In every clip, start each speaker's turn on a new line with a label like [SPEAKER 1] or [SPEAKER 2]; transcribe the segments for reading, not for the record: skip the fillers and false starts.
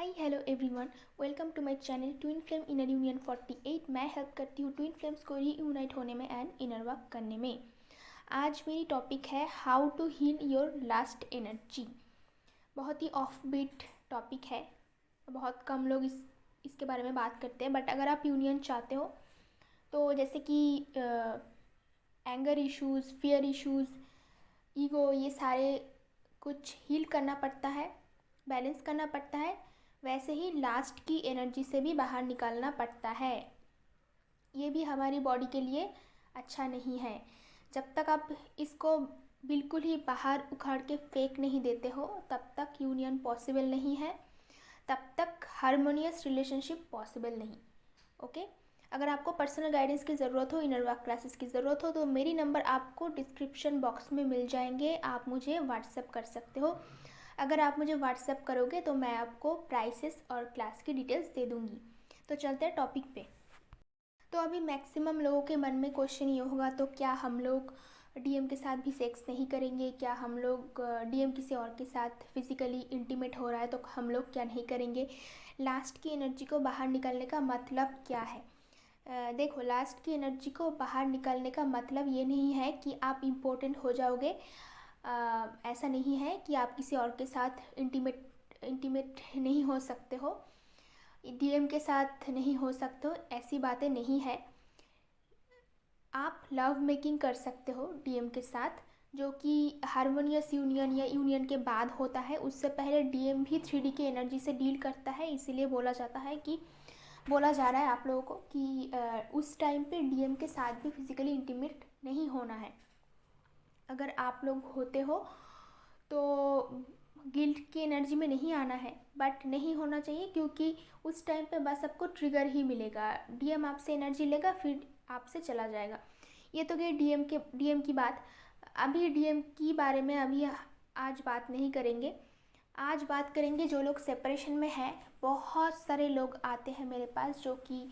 [SPEAKER 1] Hi hello everyone, welcome to my channel twin flame inner union 48। मैं help करती हूँ twin flames को reunite होने में एंड इनर वर्क करने में। आज मेरी टॉपिक है how to heal your lost energy. बहुत ही ऑफ बीट टॉपिक है, बहुत कम लोग इसके बारे में बात करते हैं। बट अगर आप यूनियन चाहते हो तो जैसे कि anger issues, fear issues, ego, ये सारे कुछ हील करना पड़ता है, बैलेंस करना पड़ता है। वैसे ही लास्ट की एनर्जी से भी बाहर निकालना पड़ता है। ये भी हमारी बॉडी के लिए अच्छा नहीं है। जब तक आप इसको बिल्कुल ही बाहर उखाड़ के फेंक नहीं देते हो तब तक यूनियन पॉसिबल नहीं है, तब तक हारमोनियस रिलेशनशिप पॉसिबल नहीं। ओके, अगर आपको पर्सनल गाइडेंस की ज़रूरत हो, इनर वर्क क्लासेस की ज़रूरत हो तो मेरी नंबर आपको डिस्क्रिप्शन बॉक्स में मिल जाएंगे। आप मुझे व्हाट्सएप कर सकते हो। अगर आप मुझे व्हाट्सएप करोगे तो मैं आपको प्राइसेस और क्लास की डिटेल्स दे दूँगी। तो चलते हैं टॉपिक पे। तो अभी मैक्सिमम लोगों के मन में क्वेश्चन ये होगा, तो क्या हम लोग डीएम के साथ भी सेक्स नहीं करेंगे? क्या हम लोग डीएम किसी और के साथ फिज़िकली इंटीमेट हो रहा है तो हम लोग क्या नहीं करेंगे? लास्ट की एनर्जी को बाहर निकालने का मतलब क्या है? देखो, लास्ट की एनर्जी को बाहर निकालने का मतलब ये नहीं है कि आप इम्पोर्टेंट हो जाओगे। ऐसा नहीं है कि आप किसी और के साथ इंटीमेट नहीं हो सकते हो, डीएम के साथ नहीं हो सकते हो, ऐसी बातें नहीं है। आप लव मेकिंग कर सकते हो डीएम के साथ, जो कि हारमोनियस यूनियन या यूनियन के बाद होता है। उससे पहले डीएम भी 3D की एनर्जी से डील करता है, इसीलिए बोला जा रहा है आप लोगों को कि उस टाइम पे डीएम के साथ भी फिज़िकली इंटीमेट नहीं होना है। अगर आप लोग होते हो तो गिल्ट की एनर्जी में नहीं आना है, बट नहीं होना चाहिए, क्योंकि उस टाइम पे बस आपको ट्रिगर ही मिलेगा। डीएम आपसे एनर्जी लेगा फिर आपसे चला जाएगा। ये तो गई डीएम की बात। अभी डीएम की बारे में अभी आज बात नहीं करेंगे। आज बात करेंगे जो लोग सेपरेशन में हैं। बहुत सारे लोग आते हैं मेरे पास जो कि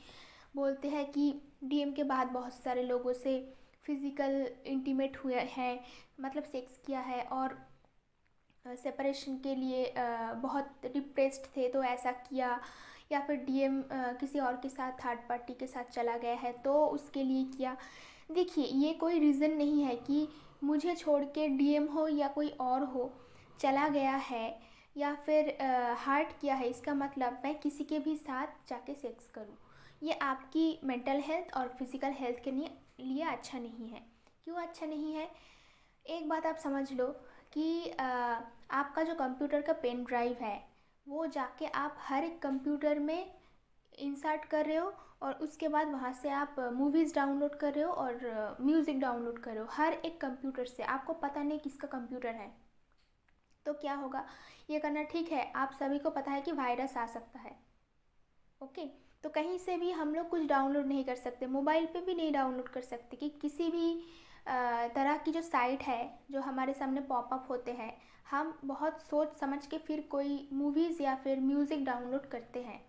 [SPEAKER 1] बोलते हैं कि डीएम के बाद बहुत सारे लोगों से फिज़िकल इंटीमेट हुए हैं, मतलब सेक्स किया है, और सेपरेशन के लिए बहुत डिप्रेस्ड थे तो ऐसा किया, या फिर डीएम किसी और के साथ थर्ड पार्टी के साथ चला गया है तो उसके लिए किया। देखिए, ये कोई रीज़न नहीं है कि मुझे छोड़ के डीएम हो या कोई और हो चला गया है या फिर हार्ट किया है, इसका मतलब मैं किसी के भी साथ जाके सेक्स करूं। ये आपकी मेंटल हेल्थ और फिज़िकल हेल्थ के लिए अच्छा नहीं है। क्यों अच्छा नहीं है? एक बात आप समझ लो कि आपका जो कंप्यूटर का पेन ड्राइव है वो जाके आप हर एक कंप्यूटर में इंसर्ट कर रहे हो, और उसके बाद वहाँ से आप मूवीज़ डाउनलोड कर रहे हो और म्यूज़िक डाउनलोड कर रहे हो हर एक कंप्यूटर से। आपको पता नहीं किसका कंप्यूटर है, तो क्या होगा? ये करना ठीक है? आप सभी को पता है कि वायरस आ सकता है। ओके, तो कहीं से भी हम लोग कुछ डाउनलोड नहीं कर सकते, मोबाइल पे भी नहीं डाउनलोड कर सकते कि किसी भी तरह की जो साइट है जो हमारे सामने पॉपअप होते हैं, हम बहुत सोच समझ के फिर कोई मूवीज़ या फिर म्यूज़िक डाउनलोड करते हैं।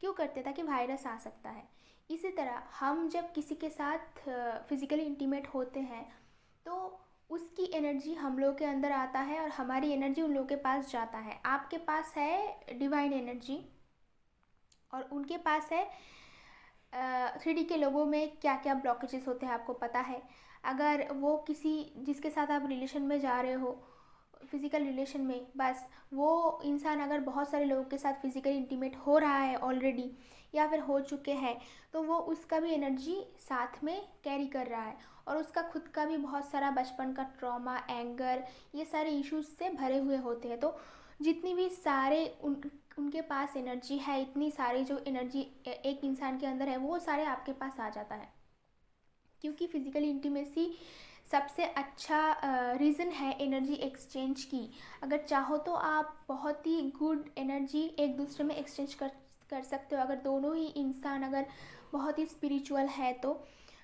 [SPEAKER 1] क्यों करते हैं? ताकि वायरस आ सकता है। इसी तरह हम जब किसी के साथ फिज़िकली इंटीमेट होते हैं तो उसकी एनर्जी हम लोग के अंदर आता है और हमारी एनर्जी उन लोगों के पास जाता है। आपके पास है डिवाइन एनर्जी और उनके पास है 3D के लोगों में क्या क्या ब्लॉकेजेस होते हैं आपको पता है। अगर वो किसी जिसके साथ आप रिलेशन में जा रहे हो, फिज़िकल रिलेशन में, बस वो इंसान अगर बहुत सारे लोगों के साथ फिज़िकली इंटीमेट हो रहा है ऑलरेडी या फिर हो चुके हैं, तो वो उसका भी एनर्जी साथ में कैरी कर रहा है, और उसका खुद का भी बहुत सारा बचपन का ट्रॉमा, एंगर, ये सारे इश्यूज से भरे हुए होते हैं। तो जितनी भी सारे उनके पास एनर्जी है, इतनी सारी जो एनर्जी एक इंसान के अंदर है वो सारे आपके पास आ जाता है। क्योंकि फिज़िकल इंटीमेसी सबसे अच्छा रीज़न है एनर्जी एक्सचेंज की। अगर चाहो तो आप बहुत ही गुड एनर्जी एक दूसरे में एक्सचेंज कर सकते हो। अगर दोनों ही इंसान अगर बहुत ही स्पिरिचुअल है तो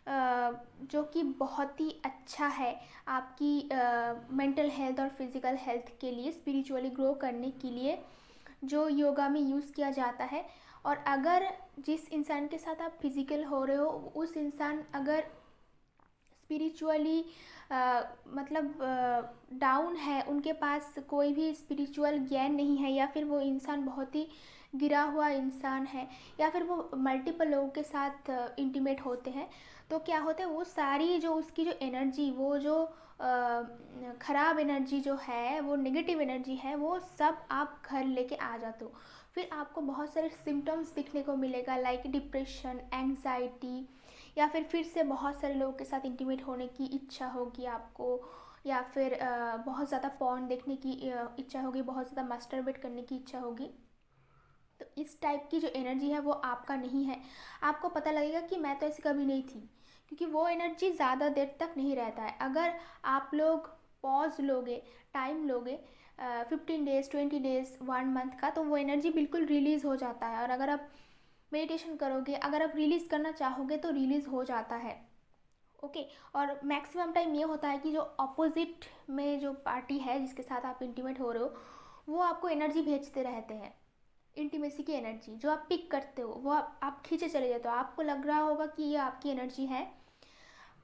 [SPEAKER 1] जो कि बहुत ही अच्छा है आपकी मेंटल हेल्थ और फिज़िकल हेल्थ के लिए, स्पिरिचुअली ग्रो करने के लिए, जो योगा में यूज़ किया जाता है। और अगर जिस इंसान के साथ आप फिज़िकल हो रहे हो उस इंसान अगर स्पिरिचुअली मतलब डाउन है, उनके पास कोई भी स्पिरिचुअल ज्ञान नहीं है, या फिर वो इंसान बहुत ही गिरा हुआ इंसान है, या फिर वो मल्टीपल लोगों के साथ इंटीमेट होते हैं, तो क्या होता है वो सारी जो उसकी जो एनर्जी, वो जो ख़राब एनर्जी जो है, वो नेगेटिव एनर्जी है, वो सब आप घर लेके आ जाते हो। फिर आपको बहुत सारे सिम्टम्स दिखने को मिलेगा, लाइक डिप्रेशन, एंग्जाइटी, या फिर से बहुत सारे लोगों के साथ इंटीमेट होने की इच्छा होगी आपको, या फिर बहुत ज़्यादा पॉर्न देखने की इच्छा होगी, बहुत ज़्यादा मास्टरबेट करने की इच्छा होगी। तो इस टाइप की जो एनर्जी है वो आपका नहीं है। आपको पता लगेगा कि मैं तो ऐसी कभी नहीं थी, क्योंकि वो एनर्जी ज़्यादा देर तक नहीं रहता है। अगर आप लोग पॉज लोगे, टाइम लोगे 15 डेज़, 20 डेज़, 1 मंथ का, तो वो एनर्जी बिल्कुल रिलीज़ हो जाता है। और अगर आप मेडिटेशन करोगे, अगर आप रिलीज़ करना चाहोगे तो रिलीज़ हो जाता है। ओके। और मैक्सिमम टाइम ये होता है कि जो अपोजिट में जो पार्टी है जिसके साथ आप इंटीमेट हो रहे हो, वो आपको एनर्जी भेजते रहते हैं, इंटीमेसी की एनर्जी जो आप पिक करते हो, वो आप खींचे चले जाते हो। आपको लग रहा होगा कि ये आपकी एनर्जी है।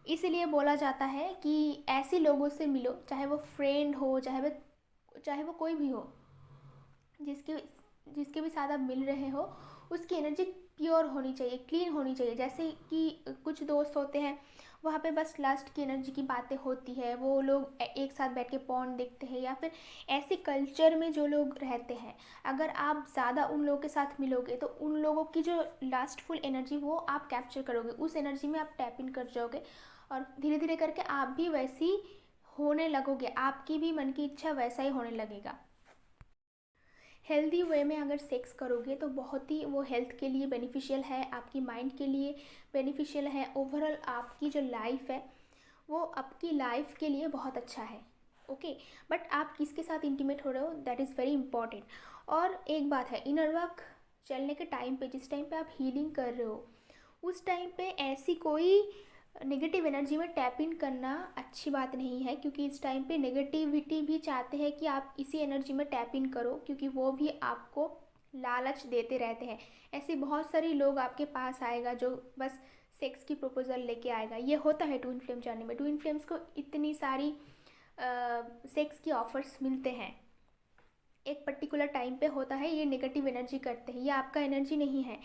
[SPEAKER 1] इसीलिए बोला जाता है कि ऐसे लोगों से मिलो, चाहे वो फ्रेंड हो, चाहे वो कोई भी हो, जिसके जिसके भी साथ आप मिल रहे हो, उसकी एनर्जी प्योर होनी चाहिए, क्लीन होनी चाहिए। जैसे कि कुछ दोस्त होते हैं, वहाँ पे बस लास्ट की एनर्जी की बातें होती है, वो लोग एक साथ बैठ के पॉर्न देखते हैं, या फिर ऐसे कल्चर में जो लोग रहते हैं, अगर आप ज़्यादा उन लोगों के साथ मिलोगे तो उन लोगों की जो लास्टफुल एनर्जी वो आप कैप्चर करोगे, उस एनर्जी में आप टैप इन कर जाओगे, और धीरे धीरे करके आप भी वैसी होने लगोगे, आपकी भी मन की इच्छा वैसा ही होने लगेगा। हेल्दी वे में अगर सेक्स करोगे तो बहुत ही वो हेल्थ के लिए बेनिफिशियल है, आपकी माइंड के लिए बेनिफिशियल है, ओवरऑल आपकी जो लाइफ है वो आपकी लाइफ के लिए बहुत अच्छा है। ओके। बट आप किसके साथ इंटीमेट हो रहे हो, दैट इज़ वेरी इंपॉर्टेंट। और एक बात है, इनर वर्क चलने के टाइम पे, जिस टाइम पे आप हीलिंग कर रहे हो, उस टाइम पे ऐसी कोई नेगेटिव एनर्जी में टैप इन करना अच्छी बात नहीं है, क्योंकि इस टाइम पे नेगेटिविटी भी चाहते हैं कि आप इसी एनर्जी में टैप इन करो, क्योंकि वो भी आपको लालच देते रहते हैं। ऐसे बहुत सारे लोग आपके पास आएगा जो बस सेक्स की प्रपोजल लेके आएगा। ये होता है ट्विन फ्लेम जर्नी में, ट्विन फ्लेम्स को इतनी सारी सेक्स की ऑफर्स मिलते हैं। एक पर्टिकुलर टाइम पे होता है, ये नेगेटिव एनर्जी करते हैं, ये आपका एनर्जी नहीं है।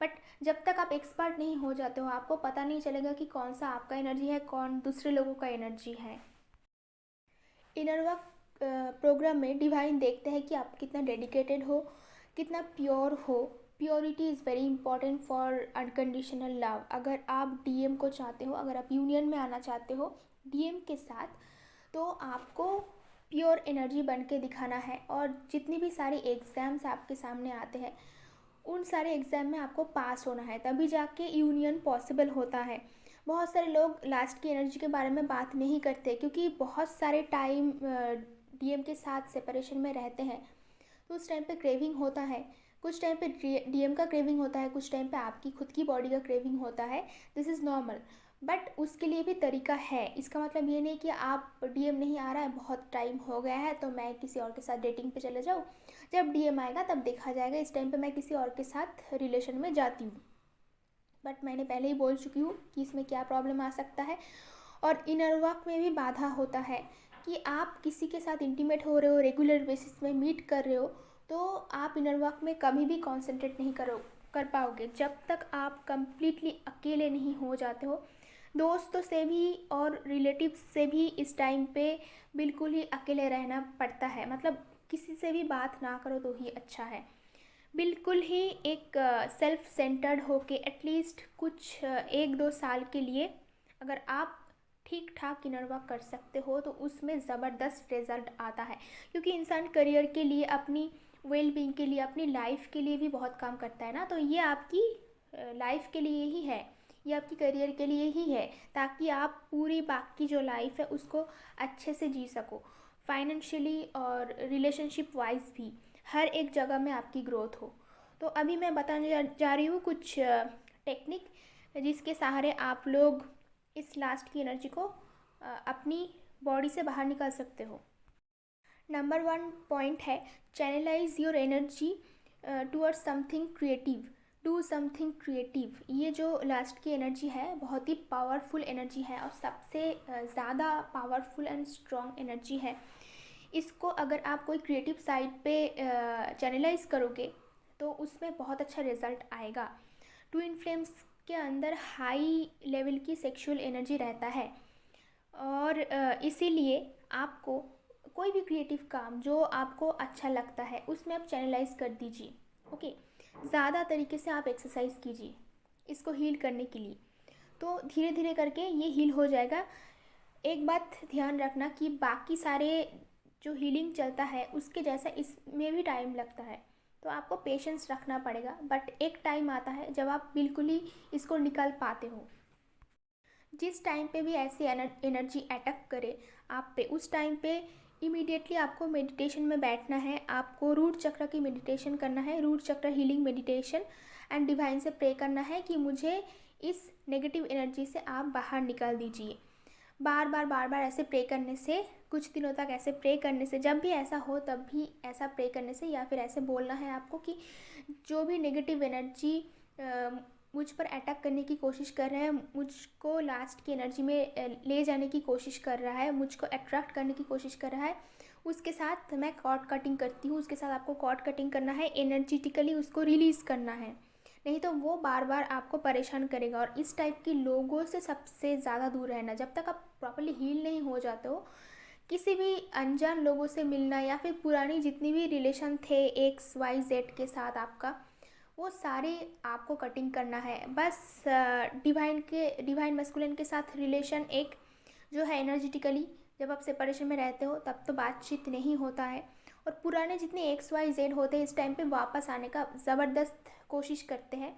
[SPEAKER 1] बट जब तक आप एक्सपर्ट नहीं हो जाते हो, आपको पता नहीं चलेगा कि कौन सा आपका एनर्जी है, कौन दूसरे लोगों का एनर्जी है। इनर वर्क प्रोग्राम में डिवाइन देखते हैं कि आप कितना डेडिकेटेड हो, कितना प्योर हो। Purity is very important for unconditional love. अगर आप डीएम को चाहते हो, अगर आप यूनियन में आना चाहते हो डीएम के साथ, तो आपको प्योर एनर्जी बन के दिखाना है। और जितनी भी सारी एग्ज़ाम्स आपके सामने आते हैं, उन सारे एग्ज़ाम में आपको पास होना है, तभी जाके यूनियन पॉसिबल होता है। बहुत सारे लोग लास्ट की एनर्जी के बारे में बात नहीं करते, क्योंकि बहुत सारे टाइम डीएम के साथ सेपरेशन में रहते हैं, तो उस टाइम पे क्रेविंग होता है। कुछ टाइम पे डीएम का क्रेविंग होता है, कुछ टाइम पे आपकी खुद की बॉडी का क्रेविंग होता है। This is normal. बट उसके लिए भी तरीका है। इसका मतलब ये नहीं कि आप डीएम नहीं आ रहा है, बहुत टाइम हो गया है तो मैं किसी और के साथ डेटिंग पे चले जाऊँ, जब डीएम आएगा तब देखा जाएगा, इस टाइम पे मैं किसी और के साथ रिलेशन में जाती हूँ। बट मैंने पहले ही बोल चुकी हूँ कि इसमें क्या प्रॉब्लम आ सकता है। और इनर वर्क में भी बाधा होता है कि आप किसी के साथ इंटीमेट हो रहे हो, रेगुलर बेसिस में मीट कर रहे हो, तो आप इनर वर्क में कभी भी कॉन्सेंट्रेट नहीं कर पाओगे जब तक आप कंप्लीटली अकेले नहीं हो जाते हो। दोस्तों से भी और रिलेटिव्स से भी इस टाइम पे बिल्कुल ही अकेले रहना पड़ता है, मतलब किसी से भी बात ना करो तो ही अच्छा है। बिल्कुल ही एक सेल्फ सेंटर्ड होके एटलीस्ट कुछ 1-2 साल के लिए अगर आप ठीक ठाक इनर वर्क कर सकते हो, तो उसमें ज़बरदस्त रिज़ल्ट आता है। क्योंकि इंसान करियर के लिए, अपनी वेल बीइंग के लिए, अपनी लाइफ के लिए भी बहुत काम करता है ना, तो ये आपकी लाइफ के लिए ही है, ये आपकी करियर के लिए ही है, ताकि आप पूरी बाकी जो लाइफ है उसको अच्छे से जी सको, फाइनेंशियली और रिलेशनशिप वाइज भी, हर एक जगह में आपकी ग्रोथ हो। तो अभी मैं बताने जा रही हूँ कुछ टेक्निक, जिसके सहारे आप लोग इस लास्ट की एनर्जी को अपनी बॉडी से बाहर निकाल सकते हो। नंबर 1 पॉइंट है, channelise your energy towards something creative, do something creative. ये जो लास्ट की एनर्जी है बहुत ही पावरफुल एनर्जी है, और सबसे ज़्यादा पावरफुल एंड स्ट्रॉन्ग एनर्जी है। इसको अगर आप कोई क्रिएटिव साइड पे चैनलाइज करोगे तो उसमें बहुत अच्छा रिजल्ट आएगा। ट्विन फ्लेम्स के अंदर हाई लेवल की सेक्सुअल एनर्जी रहता है और इसीलिए आपको कोई भी क्रिएटिव काम जो आपको अच्छा लगता है उसमें आप चैनलाइज कर दीजिए। ओके, ज़्यादा तरीके से आप एक्सरसाइज कीजिए इसको हील करने के लिए, तो धीरे धीरे करके ये हील हो जाएगा। एक बात ध्यान रखना कि बाकी सारे जो हीलिंग चलता है उसके जैसा इसमें भी टाइम लगता है, तो आपको पेशेंस रखना पड़ेगा। बट एक टाइम आता है जब आप बिल्कुल ही इसको निकाल पाते हो। जिस टाइम पे भी ऐसी एनर्जी अटैक करे आप पे, उस टाइम पे इमीडिएटली आपको मेडिटेशन में बैठना है। आपको रूट चक्र की मेडिटेशन करना है, रूट चक्र हीलिंग मेडिटेशन, एंड डिवाइन से प्रे करना है कि मुझे इस नेगेटिव एनर्जी से आप बाहर निकाल दीजिए। बार बार ऐसे प्रे करने से, कुछ दिनों तक ऐसे प्रे करने से, जब भी ऐसा हो तब भी ऐसा प्रे करने से, या फिर ऐसे बोलना है आपको कि जो भी नेगेटिव एनर्जी मुझ पर अटैक करने की कोशिश कर रहा है, मुझको लास्ट की एनर्जी में ले जाने की कोशिश कर रहा है, मुझको अट्रैक्ट करने की कोशिश कर रहा है, उसके साथ मैं कॉर्ड कटिंग करती हूँ। उसके साथ आपको कॉर्ड कटिंग करना है, एनर्जेटिकली उसको रिलीज़ करना है, नहीं तो वो बार बार आपको परेशान करेगा। और इस टाइप के लोगों से सबसे ज़्यादा दूर रहना। जब तक आप प्रॉपर्ली हील नहीं हो जाते हो, किसी भी अनजान लोगों से मिलना या फिर पुरानी जितनी भी रिलेशन थे XYZ के साथ आपका, वो सारे आपको कटिंग करना है। बस डिवाइन मस्कुलिन के साथ रिलेशन एक जो है एनर्जेटिकली, जब आप सेपरेशन में रहते हो तब तो बातचीत नहीं होता है। और पुराने जितने XYZ होते हैं इस टाइम पे वापस आने का ज़बरदस्त कोशिश करते हैं,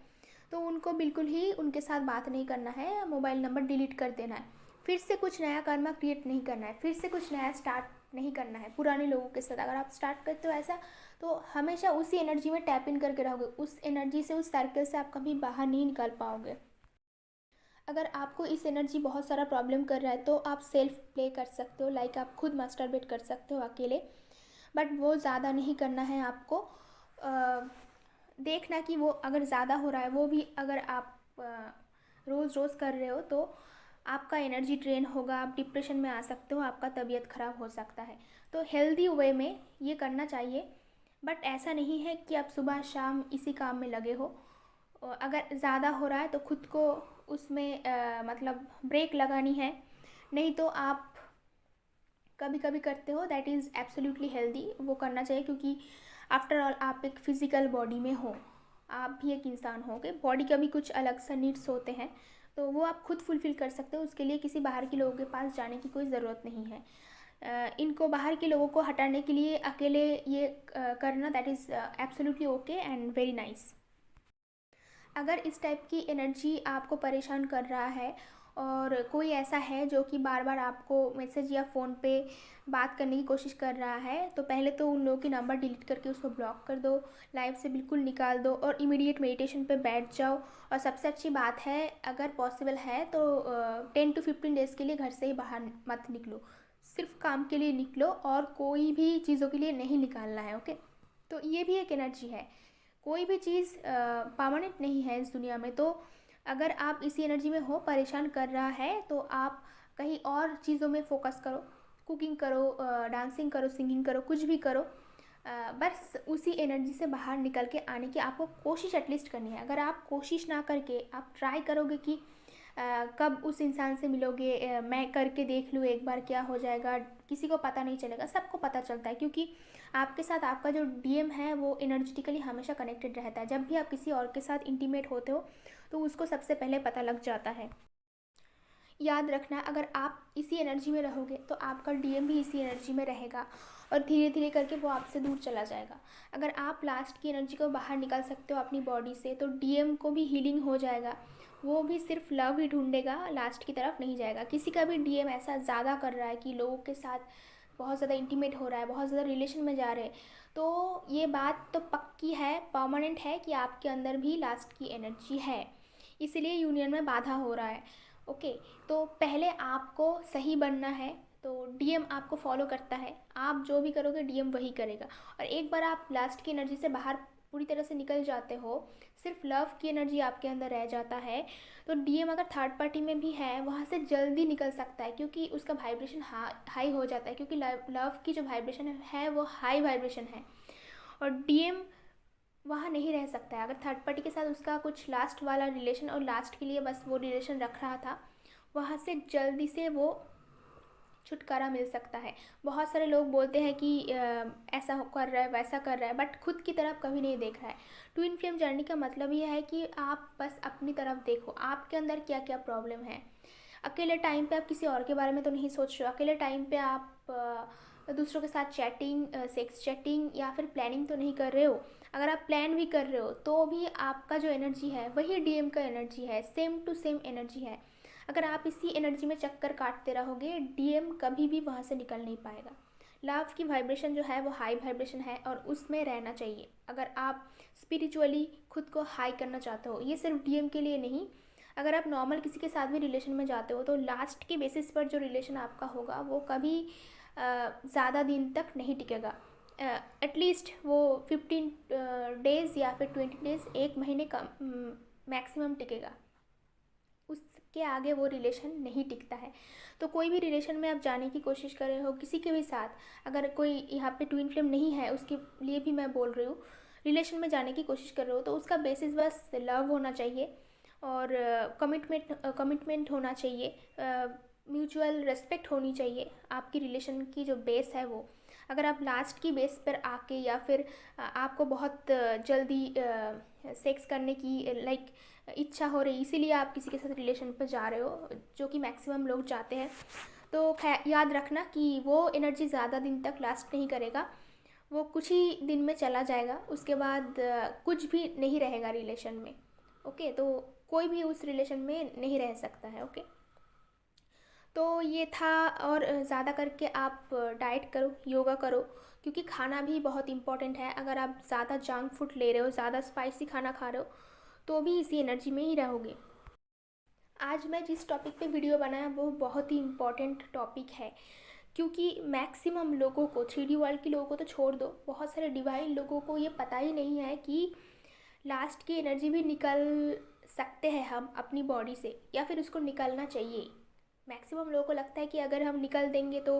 [SPEAKER 1] तो उनको बिल्कुल ही उनके साथ बात नहीं करना है, मोबाइल नंबर डिलीट कर देना है। फिर से कुछ नया कर्मा क्रिएट नहीं करना है, फिर से कुछ नया स्टार्ट नहीं करना है पुराने लोगों के साथ। अगर आप स्टार्ट करते हो ऐसा, तो हमेशा उसी एनर्जी में टैप इन करके रहोगे, उस एनर्जी से, उस सर्कल से आप कभी बाहर नहीं निकल पाओगे। अगर आपको इस एनर्जी बहुत सारा प्रॉब्लम कर रहा है तो आप सेल्फ प्ले कर सकते हो, लाइक आप खुद मास्टरबेट कर सकते हो अकेले, बट वो ज़्यादा नहीं करना है आपको। देखना कि वो अगर ज़्यादा हो रहा है, वो भी अगर आप रोज़ रोज़ कर रहे हो तो आपका एनर्जी ड्रेन होगा, आप डिप्रेशन में आ सकते हो, आपका तबीयत ख़राब हो सकता है। तो हेल्दी वे में ये करना चाहिए, बट ऐसा नहीं है कि आप सुबह शाम इसी काम में लगे हो। अगर ज़्यादा हो रहा है तो खुद को उसमें मतलब ब्रेक लगानी है, नहीं तो आप कभी कभी करते हो, दैट इज़ एब्सोल्युटली हेल्दी, वो करना चाहिए। क्योंकि आफ्टर ऑल आप एक फ़िज़िकल बॉडी में हो, आप भी एक इंसान हो गए, बॉडी का भी कुछ अलग सा नीड्स होते हैं, तो वो आप खुद फुलफ़िल कर सकते हो। उसके लिए किसी बाहर के लोगों के पास जाने की कोई ज़रूरत नहीं है। इनको बाहर के लोगों को हटाने के लिए अकेले ये करना, that is absolutely okay and very nice. अगर इस टाइप की एनर्जी आपको परेशान कर रहा है और कोई ऐसा है जो कि बार बार आपको मैसेज या फ़ोन पे बात करने की कोशिश कर रहा है, तो पहले तो उन लोगों के नंबर डिलीट करके उसको ब्लॉक कर दो, लाइफ से बिल्कुल निकाल दो और इमीडिएट मेडिटेशन पे बैठ जाओ। और सबसे अच्छी बात है, अगर पॉसिबल है तो 10 to 15 डेज़ के लिए घर से ही बाहर मत निकलो, सिर्फ काम के लिए निकलो और कोई भी चीज़ों के लिए नहीं निकालना है। ओके, तो ये भी एक एनर्जी है। कोई भी चीज़ परमानेंट नहीं है इस दुनिया में, तो अगर आप इसी एनर्जी में हो, परेशान कर रहा है, तो आप कहीं और चीज़ों में फोकस करो, कुकिंग करो, डांसिंग करो, सिंगिंग करो, कुछ भी करो। बस उसी एनर्जी से बाहर निकल के आने की आपको कोशिश एटलीस्ट करनी है। अगर आप कोशिश ना करके आप ट्राई करोगे कि कब उस इंसान से मिलोगे, मैं करके देख लूँ एक बार क्या हो जाएगा, किसी को पता नहीं चलेगा। सबको पता चलता है, क्योंकि आपके साथ आपका जो डीएम है वो एनर्जेटिकली हमेशा कनेक्टेड रहता है। जब भी आप किसी और के साथ इंटीमेट होते हो तो उसको सबसे पहले पता लग जाता है। याद रखना, अगर आप इसी एनर्जी में रहोगे तो आपका डीएम भी इसी एनर्जी में रहेगा और धीरे धीरे करके वो आपसे दूर चला जाएगा। अगर आप लास्ट की एनर्जी को बाहर निकाल सकते हो अपनी बॉडी से, तो डीएम को भी हीलिंग हो जाएगा, वो भी सिर्फ लव ही ढूंढेगा, लास्ट की तरफ नहीं जाएगा। किसी का भी डीएम ऐसा ज़्यादा कर रहा है कि लोगों के साथ बहुत ज़्यादा इंटीमेट हो रहा है, बहुत ज़्यादा रिलेशन में जा रहे हैं, तो ये बात तो पक्की है, परमानेंट है कि आपके अंदर भी लास्ट की एनर्जी है, इसीलिए यूनियन में बाधा हो रहा है। ओके, तो पहले आपको सही बनना है, तो डीएम आपको फॉलो करता है, आप जो भी करोगे डीएम वही करेगा। और एक बार आप लास्ट की एनर्जी से बाहर पूरी तरह से निकल जाते हो, सिर्फ लव की एनर्जी आपके अंदर रह जाता है, तो डीएम अगर थर्ड पार्टी में भी है वहाँ से जल्दी निकल सकता है, क्योंकि उसका वाइब्रेशन हाई हो जाता है, क्योंकि लव की जो वाइब्रेशन है वो हाई वाइब्रेशन है। और डीएम वहाँ नहीं रह सकता है। अगर थर्ड पार्टी के साथ उसका कुछ लास्ट वाला रिलेशन और लास्ट के लिए बस वो रिलेशन रख रहा था, वहाँ से जल्दी से वो छुटकारा मिल सकता है। बहुत सारे लोग बोलते हैं कि ऐसा कर रहा है, वैसा कर रहा है, बट खुद की तरफ कभी नहीं देख रहा है। ट्विन फ्लेम जर्नी का मतलब ये है कि आप बस अपनी तरफ देखो, आपके अंदर क्या क्या प्रॉब्लम है। अकेले टाइम पे आप किसी और के बारे में तो नहीं सोच रहे हो, अकेले टाइम पे आप दूसरों के साथ चैटिंग, सेक्स चैटिंग या फिर प्लानिंग तो नहीं कर रहे हो। अगर आप प्लान भी कर रहे हो तो भी आपका जो एनर्जी है वही डीएम का एनर्जी है, सेम टू सेम एनर्जी है। अगर आप इसी एनर्जी में चक्कर काटते रहोगे, डीएम कभी भी वहाँ से निकल नहीं पाएगा। लव की वाइब्रेशन जो है वो हाई वाइब्रेशन है और उसमें रहना चाहिए। अगर आप स्पिरिचुअली खुद को हाई करना चाहते हो, ये सिर्फ डीएम के लिए नहीं, अगर आप नॉर्मल किसी के साथ भी रिलेशन में जाते हो तो लास्ट के बेसिस पर जो रिलेशन आपका होगा वो कभी ज़्यादा दिन तक नहीं टिकेगा। एटलीस्ट वो 15 डेज़ या फिर 20 डेज़, 1 महीने का मैक्सिमम टिकेगा। उसके आगे वो रिलेशन नहीं टिकता है। तो कोई भी रिलेशन में आप जाने की कोशिश कर रहे हो किसी के भी साथ, अगर कोई यहाँ पे ट्विन फ्लेम नहीं है उसके लिए भी मैं बोल रही हूँ, रिलेशन में जाने की कोशिश कर रहे हो तो उसका बेसिस बस लव होना चाहिए और कमिटमेंट होना चाहिए, म्यूचुअल रिस्पेक्ट होनी चाहिए। आपकी रिलेशन की जो बेस है वो, अगर आप लास्ट की बेस पर आके या फिर आपको बहुत जल्दी सेक्स करने की लाइक इच्छा हो रही, इसीलिए आप किसी के साथ रिलेशन पर जा रहे हो, जो कि मैक्सिमम लोग जाते हैं, तो याद रखना कि वो एनर्जी ज़्यादा दिन तक लास्ट नहीं करेगा। वो कुछ ही दिन में चला जाएगा, उसके बाद कुछ भी नहीं रहेगा रिलेशन में। ओके, तो कोई भी उस रिलेशन में नहीं रह सकता है। ओके, तो ये था। और ज़्यादा करके आप डाइट करो, योगा करो, क्योंकि खाना भी बहुत इम्पॉर्टेंट है। अगर आप ज़्यादा जंक फूड ले रहे हो, ज़्यादा स्पाइसी खाना खा रहे हो, तो भी इसी एनर्जी में ही रहोगे। आज मैं जिस टॉपिक पे वीडियो बनाया वो बहुत ही इम्पॉर्टेंट टॉपिक है, क्योंकि मैक्सिमम लोगों को, 3D वर्ल्ड के लोगों को तो छोड़ दो, बहुत सारे डिवाइन लोगों को ये पता ही नहीं है कि लास्ट की एनर्जी भी निकल सकते हैं हम अपनी बॉडी से, या फिर उसको निकलना चाहिए। मैक्सिमम लोगों को लगता है कि अगर हम निकल देंगे तो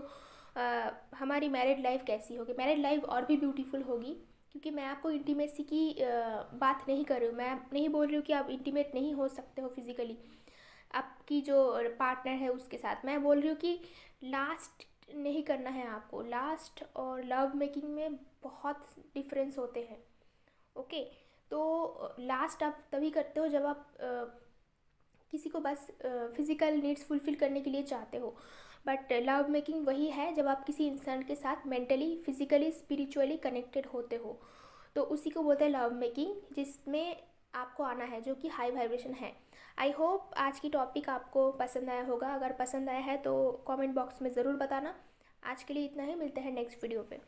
[SPEAKER 1] हमारी मैरिड लाइफ कैसी होगी, मैरिड लाइफ और भी ब्यूटीफुल होगी। क्योंकि मैं आपको इंटीमेसी की बात नहीं कर रही हूँ, मैं नहीं बोल रही हूँ कि आप इंटीमेट नहीं हो सकते हो फिज़िकली आपकी जो पार्टनर है उसके साथ। मैं बोल रही हूँ कि लास्ट नहीं करना है आपको। लास्ट और लव मेकिंग में बहुत डिफरेंस होते हैं। ओके, तो लास्ट आप तभी करते हो जब आप किसी को बस फिज़िकल नीड्स फुलफ़िल करने के लिए चाहते हो। बट लव मेकिंग वही है जब आप किसी इंसान के साथ मेंटली, फिज़िकली, स्पिरिचुअली कनेक्टेड होते हो, तो उसी को बोलते हैं लव मेकिंग, जिसमें आपको आना है, जो कि हाई वाइब्रेशन है। आई होप आज की टॉपिक आपको पसंद आया होगा। अगर पसंद आया है तो कमेंट बॉक्स में ज़रूर बताना। आज के लिए इतना ही, मिलते हैं नेक्स्ट वीडियो पे।